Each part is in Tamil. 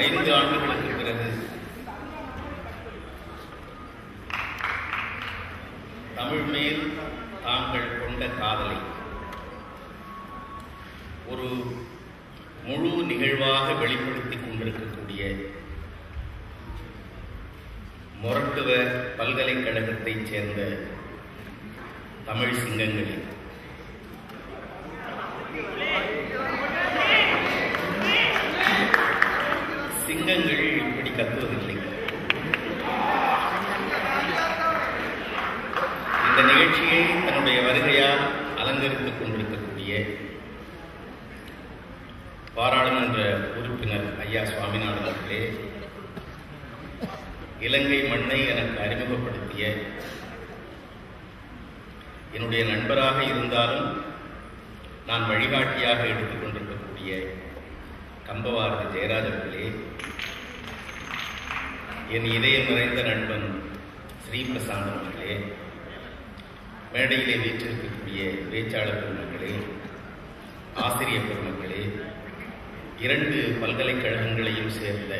5 ஆண்டுகளுக்கு பிறகு தமிழ் மேல் தாங்கள் கொண்ட காதலை ஒரு முழு நிகழ்வாக வெளிப்படுத்திக் கொண்டிருக்கக்கூடிய மொரட்டுவ பல்கலைக்கழகத்தைச் சேர்ந்த தமிழ் சிங்கங்களே, சிங்கங்கள் இப்படி கத்துவதில்லை. இந்த நிகழ்ச்சியை தன்னுடைய வருகையால் அலங்கரித்துக் கொண்டிருக்கக்கூடிய பாராளுமன்ற உறுப்பினர் ஐயா சுவாமிநாதன் அவர்களே, இலங்கை மண்ணை எனக்கு அறிமுகப்படுத்திய என்னுடைய நண்பராக இருந்தாலும் நான் வழிகாட்டியாக எடுத்துக்கொண்டிருக்கக்கூடிய கம்பவாரதி ஜெயராஜ் அவர்களே, என் இதயம் நிறைந்த நண்பன் ஸ்ரீபிரசாந்த் அவர்களே, மேடையிலே வீற்றிருக்கக்கூடிய பேச்சாளர் பெருமக்களே, ஆசிரியர் பெருமக்களே, 2 பல்கலைக்கழகங்களையும் சேர்ந்த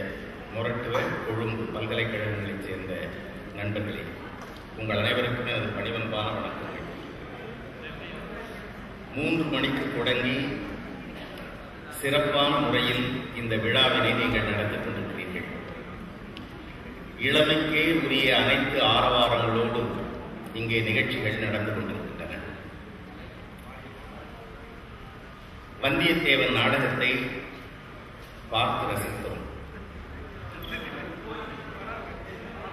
மொரட்டுவ கொழும்பு பல்கலைக்கழகங்களைச் சேர்ந்த நண்பர்களே, உங்கள் அனைவருக்கும் எனது பணிவன்பான வணக்கங்கள். 3 மணிக்கு தொடங்கி சிறப்பான முறையில் இந்த விழாவினை நீங்கள் நடத்திக் கொண்டிருக்கிறீர்கள். இளமைக்கே உரிய அனைத்து ஆரவாரங்களோடு இங்கே நிகழ்ச்சிகள் நடந்து கொண்டிருக்கின்றன. வந்தியத்தேவன் நாடகத்தை பார்த்து ரசித்தோம்.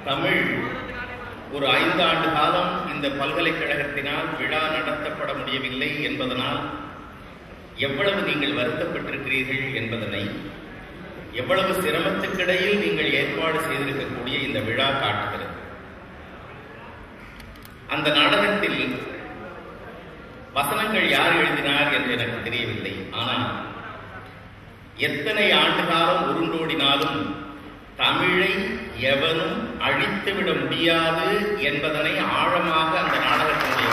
தமிழ் ஒரு 5 ஆண்டு காலம் இந்த பல்கலைக்கழகத்தினால் விழா நடத்தப்பட முடியவில்லை என்பதனால் எவ்வளவு நீங்கள் வருத்தப்பட்டிருக்கிறீர்கள் என்பதனை, எவ்வளவு சிரமத்துக்கிடையில் நீங்கள் ஏற்பாடு செய்திருக்கக்கூடிய இந்த விழா காட்டுகிறது. அந்த நாடகத்தில் வசனங்கள் யார் எழுதினார் என்று எனக்கு தெரியவில்லை. ஆனால் எத்தனை ஆண்டு காலம் உருண்டோடினாலும் தமிழை எவனும் அழித்துவிட முடியாது என்பதனை ஆழமாக அந்த நாடகத்தினுடைய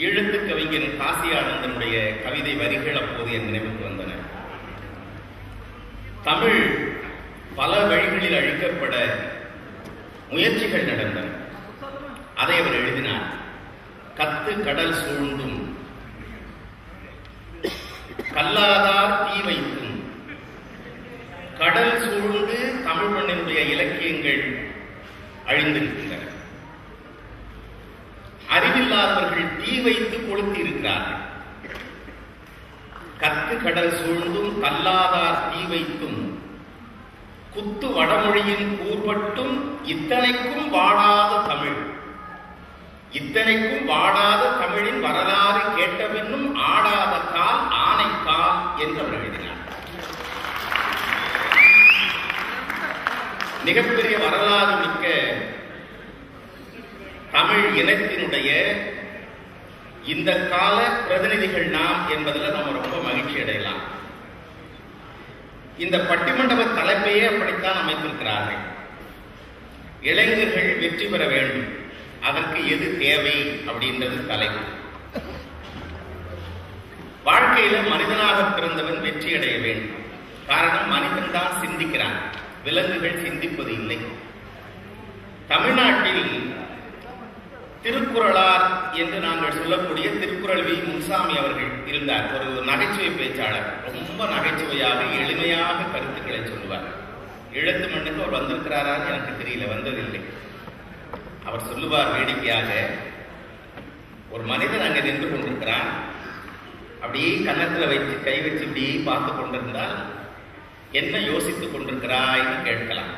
எழுத்து கவிஞன் காசி ஆனந்தனுடைய கவிதை வரிகள் அப்போது என் நினைவுக்கு வந்தன. தமிழ் பல வழிகளில் அழிக்கப்பட முயற்சிகள் நடந்தன. அதை அவர் எழுதினார். கத்து கடல் சூழ்ந்தும் கல்லாதார் தீ வைத்தும், கடல் சூழ்ந்து தமிழ் மண்ணினுடைய இலக்கியங்கள் அழிந்திருக்கின்றன. அறிவில்லாதவர்கள் தீ வைத்து கொளுத்தி இருக்கிறார்கள். கத்து கடல் சூழ்ந்தும் கல்லாதார் தீ வைத்தும் குத்து வடமொழியின் கூர்பட்டும் இத்தனைக்கும் வாடாத தமிழ், இத்தனைக்கும் வாடாத தமிழின் வரலாறு கேட்டபின்னும் ஆடாத கால் ஆனை கால் என்று அவர் எழுதினார். மிகப்பெரிய வரலாறு மிக்க தமிழ் இனத்தினுடைய இந்த கால பிரதிநிதிகள் நாம் என்பதில் நம்ம ரொம்ப மகிழ்ச்சி அடையலாம். இந்த பட்டிமண்டப தலைப்பையே அப்படித்தான் அமைத்திருக்கிறார்கள். இளைஞர்கள் வெற்றி பெற வேண்டும், அதற்கு எது தேவை அப்படின்றது தலைப்பு. வாழ்க்கையில மனிதனாக பிறந்தவன் வெற்றி அடைய வேண்டும். காரணம், மனிதன் தான் சிந்திக்கிறான், விலங்குகள் சிந்திப்பது இல்லை. தமிழ்நாட்டில் திருக்குறளார் என்று நாங்கள் சொல்லக்கூடிய திருக்குறள் வி. முன்சாமி அவர்கள் இருந்தார். ஒரு நகைச்சுவை பேச்சாளர். ரொம்ப நகைச்சுவையாக எளிமையாக கருத்துக்களை சொல்லுவார். எழுத்து மண்ணுக்கு அவர் வந்திருக்கிறாரான்னு எனக்கு தெரியல, வந்ததில்லை. அவர் சொல்லுவார் வேடிக்கையாக, ஒரு மனிதன் அங்கே நின்று கொண்டிருக்கிறான், அப்படியே கன்னத்தில் வைத்து கை வச்சு இப்படியே பார்த்து கொண்டிருந்தால் என்ன யோசித்துக் கொண்டிருக்கிறாய்னு கேட்கலாம்.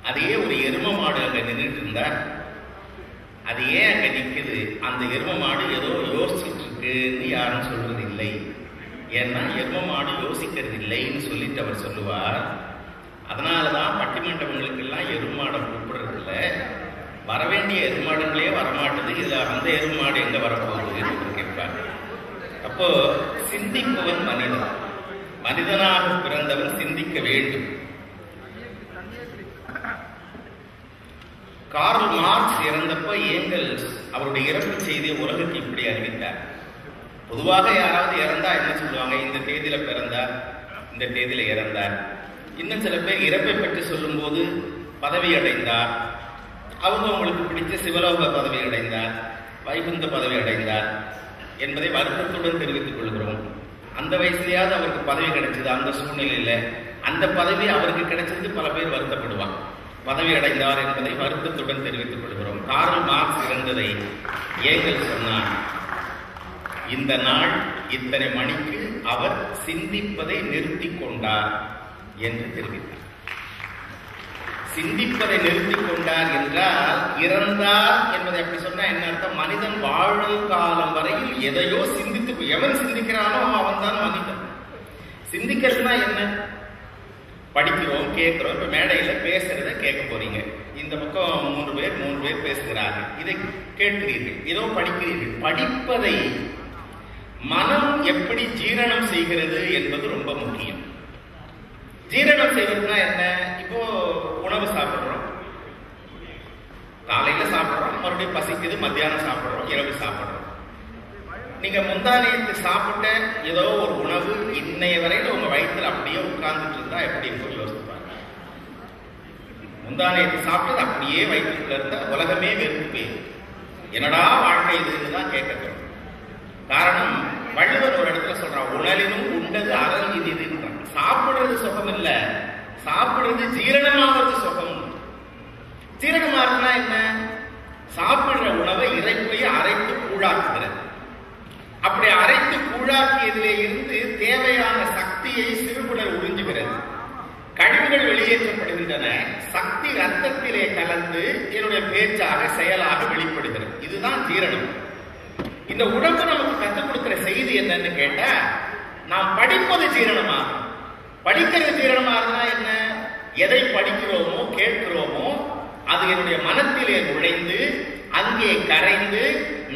அதையே ஒரு எரும மாடு அங்கே நின்றுட்டு இருந்தார். அது ஏன் அங்கே நிற்குது, அந்த எரும மாடு ஏதோ யோசிச்சுட்டு இருக்குன்னு யாரும் சொல்றது இல்லை. ஏன்னா எரும மாடு யோசிக்கிறது இல்லைன்னு சொல்லிட்டு அவர் சொல்லுவார். அதனாலதான் பட்டிமண்டபங்களுக்கெல்லாம் எருமாடை கூப்பிடுறது இல்லை, வரவேண்டிய எருமாடுகளே வரமாட்டுது, இதுல அந்த எருமாடு எங்க வரப்போகுது என்று கேட்பார். அப்போ சிந்திப்பவன் மனிதன், மனிதனாக பிறந்தவன் சிந்திக்க வேண்டும். கார்ல் மார்க்ஸ் இறந்தப்ப ஏங்கல்ஸ் அவருடைய இறப்பு செய்தியை உலகுக்கு இப்படி அறிவித்தார். பொதுவாக யாராவது இறந்தா என்ன சொல்லுவாங்க? இந்த தேதியில பிறந்தார், இந்த தேதியில இறந்தார். இன்னும் சில பேர் இறப்பை பற்றி சொல்லும் போது பதவி அடைந்தார், அவங்களுக்கு பிடிச்ச சிவலோக பதவி அடைந்தார், வைகுந்த பதவி அடைந்தார் என்பதை வருத்தத்துடன் தெரிவித்துக் கொள்கிறோம். அந்த வயசுலயாவது அவருக்கு பதவி கிடைச்சது. அந்த சூழ்நிலையில அந்த பதவி அவருக்கு கிடைச்சது பல பேர் வருத்தப்படுவாங்க. பதவி அடைந்தார் என்பதை வருத்தத்துடன் தெரிவித்துக் கொள்கிறோம். கார்ல் மார்க்ஸ் இறந்ததை ஏங்கல் சொன்னார், இந்த நாள் இத்தனை மணிக்கு அவர் சிந்திப்பதை நிறுத்தி கொண்டார் என்று தெரிவித்தார். சிந்திப்பதை நிறுத்தி கொண்டார் என்றால் இறந்தார் என்பதை அப்படி சொன்னா என்ன அர்த்தம்? மனிதன் வாழும் காலம் வரையில் எதையோ சிந்தித்து, எவன் சிந்திக்கிறானோ அவன் தான் மனிதன். சிந்திக்கிறதுனா என்ன? படிக்கிறோம், கேட்கிறோம். இப்ப மேடையில பேசுறத கேட்க போறீங்க. இந்த பக்கம் மூன்று பேர் பேசுகிறார்கள், இதை கேட்கிறீர்கள், ஏதோ படிக்கிறீர்கள். படிப்பதை மனம் எப்படி ஜீரணம் செய்கிறது என்பது ரொம்ப முக்கியம். ஜீரணம் செய்வதுனா என்ன? இப்போ உணவு சாப்பிடுறோம், காலையில சாப்பிடுறோம், மறுபடியும் பசிக்குது, மத்தியானம் சாப்பிடுறோம், இரவு சாப்பிடுறோம். நீங்க முந்தானியத்து சாப்பிட்ட ஏதோ ஒரு உணவு இன்னைய வரையில உங்க வயிற்றுல அப்படியே உட்கார்ந்துட்டு இருந்தா எப்படி இருக்கும் யோசிப்பாங்க. முந்தானியத்து சாப்பிட்டது அப்படியே வயிற்றுக்குள்ள இருந்தா உலகமே வெறுப்பு போயிடும். என்னடா வாழ்க்கை இதுன்னு தான் கேட்க. காரணம், வள்ளுவர் ஒரு இடத்துல சொல்றான், உணலினும் உண்டது அறல் இதுன்னு. சாப்பிடுறது சுகம் இல்ல, சாப்பிடுறது ஜீரணமாவது சுகம். ஜீரணமாகுதுன்னா என்ன? சாப்பிடுற உணவை இறைப்பை அரைத்து கூழாக்குகிறது. அப்படி அரைத்து கூழாக்கியதிலே இருந்து தேவையான சக்தியை சிறுகுடல் உறிஞ்சுகிறது. கழிவுகள் வெளியேற்றப்படுகின்றன. சக்தி ரத்தத்திலே கலந்து என்னுடைய பேச்சாக செயலாக வெளிப்படுகிறது. இதுதான் ஜீரணம். இந்த உடம்பு நமக்கு கற்றுக் கொடுக்கிற செய்தி என்னன்னு கேட்டா, நாம் படிப்பது ஜீரணமாகும். படிக்கிறது ஜீரணமாகுதுன்னா என்ன? எதை படிக்கிறோமோ கேட்கிறோமோ அது என்னுடைய மனத்திலே நுழைந்து அங்கே கரைந்து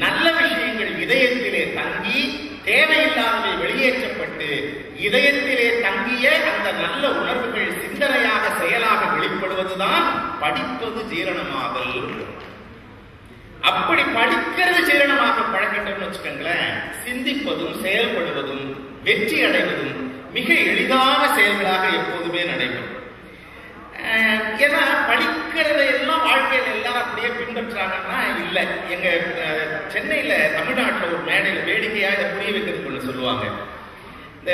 நல்ல விஷயங்கள் இதயத்திலே தங்கி தேவையில்லாதவை வெளியேற்றப்பட்டு இதயத்திலே தங்கிய அந்த நல்ல உணர்வுகள் சிந்தனையாக செயலாக வெளிப்படுவதுதான் படிப்பது ஜீரணமாதல். அப்படி படிக்கிறது ஜீரணமாக பழக்கட்டோம்னு வச்சுக்கோங்களேன், சிந்திப்பதும் செயல்படுவதும் வெற்றி அடைவதும் மிக எளிதான செயல்களாக எப்போதுமே நடைபெறும். ஏன்னா படிக்கிறத எல்லாம் வாழ்க்கையில எல்லாரும் அப்படியே பின்பற்றாங்கன்னா இல்லை. எங்க சென்னையில தமிழ்நாட்டில் ஒரு மேடையில் வேடிக்கையா இதை புரிய வைக்கிறதுக்கு ஒன்று சொல்லுவாங்க. இந்த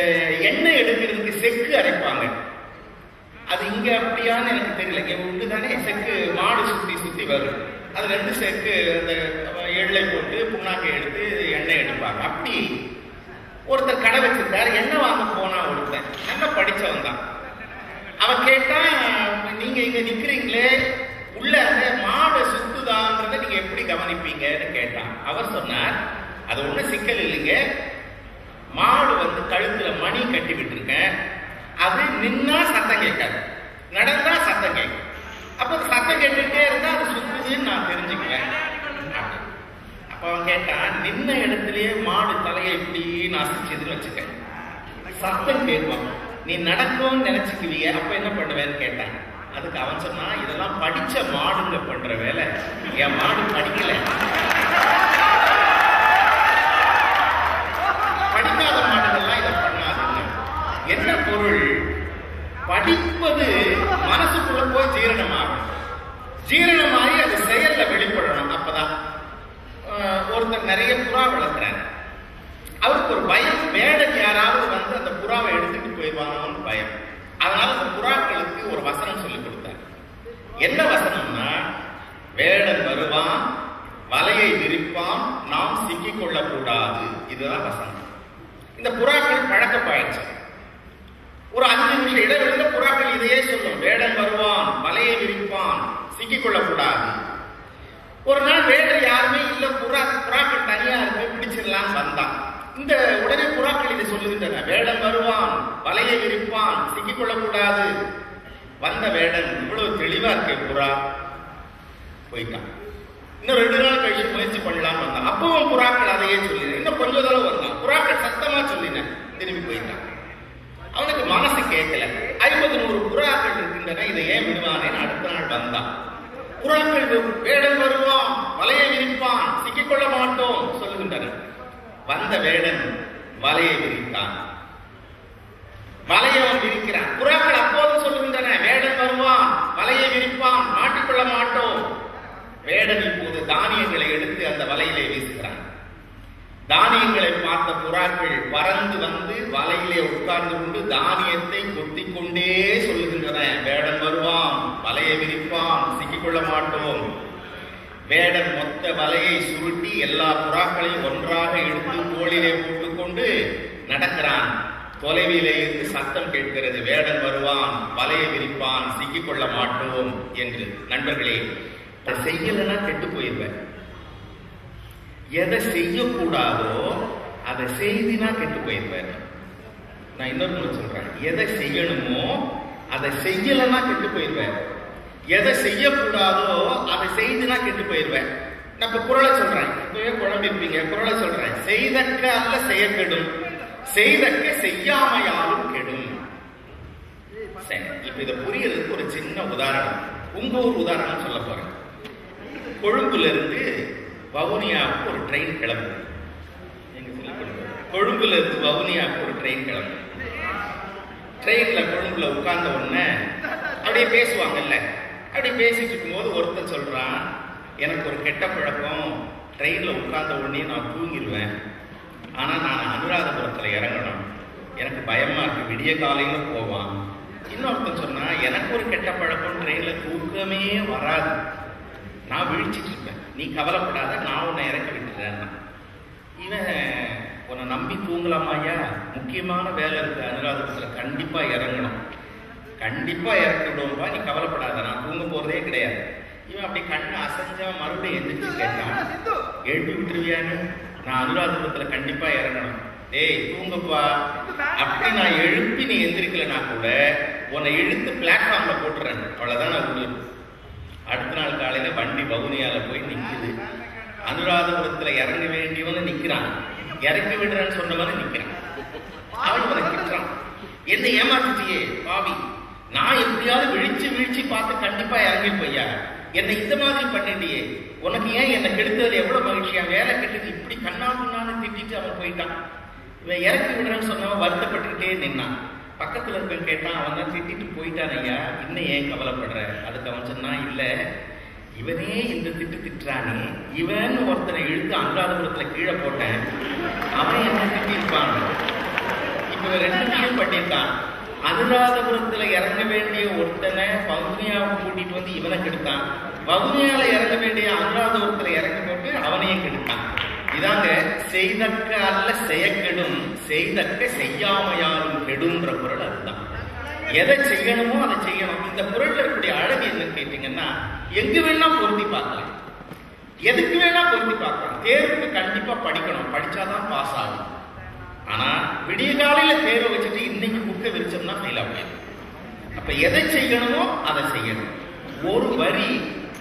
எண்ணெய் எடுக்கிறதுக்கு செக்கு அரைப்பாங்க. அது இங்க அப்படியான்னு எனக்கு தெரியல. இங்க உண்டு தானே செக்கு, மாடு சுத்தி சுத்தி வரும். அது 2 செக்கு அந்த எள்ளை போட்டு புண்ணாக்கை எடுத்து எண்ணெய் எடுப்பாங்க. அப்படி ஒருத்தர் கடை வச்சிருக்காரு. எண்ணெய் வாங்க போனா ஒருத்தர் நல்லா படிச்சவன் தான். அவன் கேட்டா, நீங்க இங்க நிக்கிறீங்களே, உள்ள அந்த மாடை சுத்துதான்றத நீங்க எப்படி கவனிப்பீங்கன்னு கேட்டான். அவர் சொன்னார், அது ஒண்ணு சிக்கல் இல்லைங்க, மாடு கழுத்துல மணி கட்டி விட்டுருக்கேன், அது நின்னா சத்தம் கேட்காது, நடந்தா சத்தம் கேட்கும். அப்ப சத்தம் கேட்டுட்டே இருந்தா அது சுத்துதுன்னு நான் தெரிஞ்சுக்கிறேன். அப்ப அவன் கேட்டான், நின்ன இடத்துலயே மாடு தலையை இப்படி நசிச்சதுன்னு வச்சுக்க, சத்தம் கேட்கும், நீ நடக்கும்னு நினைச்சுக்குவிய, அப்ப என்ன பண்ணுவேன்னு கேட்டான். அதுக்கு அவன் சொன்னா, இதெல்லாம் படிச்ச மாடுங்க பண்ற வேலை, என் மாடு படிக்கல. படிக்காத மாடுகள்லாம் இதை பண்ணாதுங்க. என்ன பொருள்? படிப்பது மனசுக்குள்ள போய் ஜீரணமாகும். ஜீரணமாகி அது செயல்ல வெளிப்படணும். அப்பதான் ஒருத்தர் நிறைய புறா வளர்க்கிறார். அவருக்கு ஒரு பயம், வேடன் யாராவது அந்த புறாவை எடுத்துட்டு போயிடுவாங்கன்னு பயம். அதனால அந்த புறாக்களுக்கு ஒரு வசனம் சொல்லி கொடுத்தார். என்ன வசனம்னா, வேடன் வருவான், வலையை விரிப்பான், நாம் சிக்கிக் கொள்ளக்கூடாது. இதுதான் வசனம். இந்த புறாக்கள் பழக்கப்பாயிடுச்சு. ஒரு 5 நிமிஷம் இடைவெளியில புறாக்கள் இதையே சொல்லும், வேடன் வருவான், வலையை விரிப்பான், சிக்கிக் கொள்ளக்கூடாது. ஒரு நாள் வேடன் யாருமே இல்ல, புறாக்கள் தனியா இருக்கு, பிடிச்சிடலாம் வந்தான். இந்த உடனே புறாக்கள் இதை சொல்லுகின்றன, வேடன் வருவான், வலையை விரிப்பான், சிக்கிக் கொள்ளக்கூடாது. வந்த வேடன் இவ்வளவு தெளிவா இருக்கே புறா, போயிட்டான். இன்னும் 2 நாள் கழிச்சு முயற்சி பண்ணலாம் வந்தான். அப்பவும் புறாக்கள் அதையே சொல்லின. இன்னும் கொஞ்ச தடவை வந்தான், புறாக்கள் சத்தமா சொல்லின, திரும்பி போயிட்டான். அவனுக்கு மனசு கேட்கல. 50-100 புறாக்கள் இருக்கின்றன, இதை ஏன் விடுவானேன்னு அடுத்த நாள் வந்தான். புறாக்கள் வேடன் வருவான், வலையை விரிப்பான், சிக்கிக்கொள்ள மாட்டோம் சொல்லுகின்றனர். வந்த வேடன் வலையை விரித்தான். வலையை அவன் விரிக்கிறான். புறாக்கள் அப்போது சொல்லுகின்றன, வேடன் வருவான், வலையை விரிப்பான், மாட்டிக்கொள்ள மாட்டோம். வேடன் இப்போது தானியங்களை எடுத்து அந்த வலையிலே வீசுகிறான். தானியங்களை பார்த்த புறாக்கள் பறந்து வந்து வலையிலே உட்கார்ந்து கொண்டு தானியத்தை கொத்திக் கொண்டே சொல்லுகின்றன, வேடன் வருவான், வலையை விரிப்பான், சிக்கிக்கொள்ள மாட்டோம். வேடன் மொத்த வலையை சுருட்டி எல்லா புறாக்களையும் ஒன்றாக எடுத்து தோளிலே போட்டுக்கொண்டு நடக்கிறான். தொலைவிலே இருந்து சத்தம் கேட்கிறது, வேடன் வருவான், வலையை விரிப்பான், சிக்கிக்கொள்ள மாட்டோம் என்று. நண்பர்களே, அதை செய்யலன்னா கெட்டு போயிருவேன். எதை செய்யக்கூடாதோ அதை செய்தினா கெட்டு போயிருவேன். நான் இன்னொரு சொல்றேன், எதை செய்யணுமோ அதை செய்யலன்னா கெட்டு போயிருவேன். எதை செய்யக்கூடாதோ அதை செய்தினா கெட்டு போயிருவேன். நான் இப்ப குறளை சொல்றேன், இப்பவே குழம்பிப்பீங்க. குறளை சொல்றேன், செய்தக்க அல்ல செய்ய கெடும், செய்தக்க செய்யாமையாலும் கெடும். இப்ப இதை புரியறதுக்கு ஒரு சின்ன உதாரணம், உங்க ஒரு உதாரணம் சொல்ல போறேன். கொழும்புல இருந்து வவுனியாவுக்கு ஒரு ட்ரெயின் கிளம்புது. கொழும்புல இருந்து வவுனியாவுக்கு ஒரு ட்ரெயின் கிளம்புது. ட்ரெயின்ல கொழும்புல உட்கார்ந்த உடனே அப்படியே பேசுவாங்கல்ல, அப்படி பேசிட்டு இருக்கும்போது ஒருத்தன் சொல்றான், எனக்கு ஒரு கெட்ட பழக்கம், ட்ரெயின்ல உட்கார்ந்த உடனே நான் தூங்கிடுவேன். ஆனா நான் அனுராதபுரத்துல இறங்கணும், எனக்கு பயமா இருக்கு, விடிய காலையில போவான். இன்னொருத்தன் சொன்னா, எனக்கு ஒரு கெட்ட பழக்கம், ட்ரெயின்ல தூக்கமே வராது, நான் விழிச்சிட்டு இருப்பேன், நீ கவலைப்படாத, நான் உன்னை இறக்கி விட்டுறேன். இவன், உன்னை நம்பி தூங்கலாமாயா, முக்கியமான வேலை இருக்கு அனுராதபுரத்துல, கண்டிப்பா இறங்கணும், கண்டிப்பா இறக்கி விடுவோம்பா, நீ கவலைப்படாத, நான் தூங்க போறதே கிடையாது. இவன் அப்படி கண்ணை அசைஞ்சவன் மறுபடியும் எந்திரிச்சு கேட்டான், எழுப்பி விட்டுருவியான்னு, நான் அனுராதபுரத்துல கண்டிப்பா இறங்கணும், டேய் தூங்கப்பா. அப்படி நான் எழுப்பி நீ எந்திரிக்கலனா கூட உன்னை இழுத்து பிளாட்ஃபார்ம்ல போட்டுறேன், அவ்வளவுதான் நான் உங்களுக்கு. அடுத்த நாள் காலையில வண்டி வவுனியால போய் நிக்குது. அனுராதபுரத்துல இறங்க வேண்டியவனு நிக்கிறான், இறக்கி விடுறேன்னு சொன்னவனு நிக்கிறான். அவன் உனக்கு திட்டுறான், என்ன ஏமாத்திட்டியே பாவி, நான் எப்படியாவது விழிச்சு பார்த்து கண்டிப்பா இறங்கிப்பையா, என்னை இந்த மாதிரி பண்ணிட்டியே, உனக்கு ஏன் என்னை கெடுத்தது எவ்வளவு மகிழ்ச்சியா, வேலை கெட்டது, இப்படி கண்ணான்னு திட்டிட்டு அவன் போயிட்டான். இவன் இறக்கி விடுறேன்னு சொன்னவன் வருத்தப்பட்டுக்கிட்டே நின்னான். பக்கத்துல இருக்க கேட்டான், அவன் தான் திட்டிட்டு போயிட்டான் ஐயா, இன்னும் ஏன் கவலைப்படுற? அதுக்கு அவன் சொன்னான், இல்ல இவனே இந்த திட்டுறானே, இவன் ஒருத்தனை இழுத்து அனுராதபுரத்துல கீழே போட்டேன், அவன் என்ன திட்டிருப்பான், இப்ப ரெண்டு விஷயம் பண்ணிட்டான். அனுராதபுரத்துல இறங்க வேண்டிய ஒருத்தனை வவுனியாவை கூட்டிட்டு வந்து இவனை கெடுத்தான், வவுனியால இறங்க வேண்டிய அனுராதபுரத்துல இறங்கி போட்டு அவனையும் கெடுத்தான். இதாங்க செய்தக்க அல்ல செய்ய கெடும், செய்தக்க செய்யாமையாலும் கெடுன்ற பொருள். அதுதான், எதை செய்யணுமோ அதை செய்யணும். இந்த பொருள்ல இருக்கக்கூடிய அழகு என்னன்னு கேட்டீங்கன்னா, எங்க வேணா பொருத்தி பார்க்கலாம், எதுக்கு வேணா பொருத்தி பார்க்கலாம். தேர்வுக்கு கண்டிப்பா படிக்கணும், படிச்சாதான் பாஸ் ஆகும். ஆனா விடிய காலையில தேர்வை வச்சுட்டு இன்னைக்கு புக்கை விரிச்சோம்னா ஃபெயில் ஆகும். அப்ப எதை செய்யணுமோ அதை செய்யணும். ஒரு வரி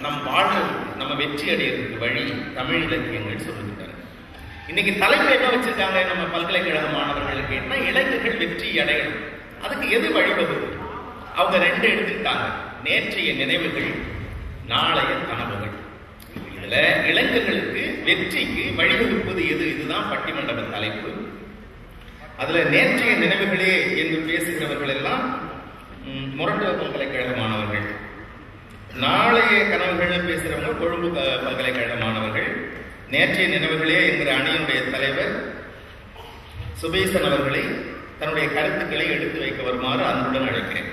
நம் வாழ்றது, நம்ம வெற்றி அடையிறதுக்கு வழி தமிழ் இலக்கியங்கள் சொல்லுகின்றன. இன்னைக்கு தலைப்பு என்ன வச்சிருக்காங்க நம்ம பல்கலைக்கழக மாணவர்களுக்கு, என்ன இளைஞர்கள் வெற்றி அடையணும், அதுக்கு எது வழிவகுது? அவங்க ரெண்டு எடுத்துக்கிட்டாங்க, நேற்றைய நினைவுகள், நாளைய கனவுகள். இதுல இளைஞர்களுக்கு வெற்றிக்கு வழிவகுப்பது எது? இதுதான் பட்டிமன்ற தலைப்பு. அதுல நேற்றைய நினைவுகளே என்று பேசுகிறவர்கள் எல்லாம் முரட்டு பல்கலைக்கழக மாணவர்கள், நாளைய கனவுகள் பேசுறவங்க கொழும்பு பல்கலைக்கழக மாணவர்கள். நேற்றைய நினைவுகளே என்கிற அணியினுடைய தலைவர் சுபேசன் அவர்களை தன்னுடைய கருத்துக்களை எடுத்து வைக்க வருமாறு அன்புடன் அழைக்கிறேன்.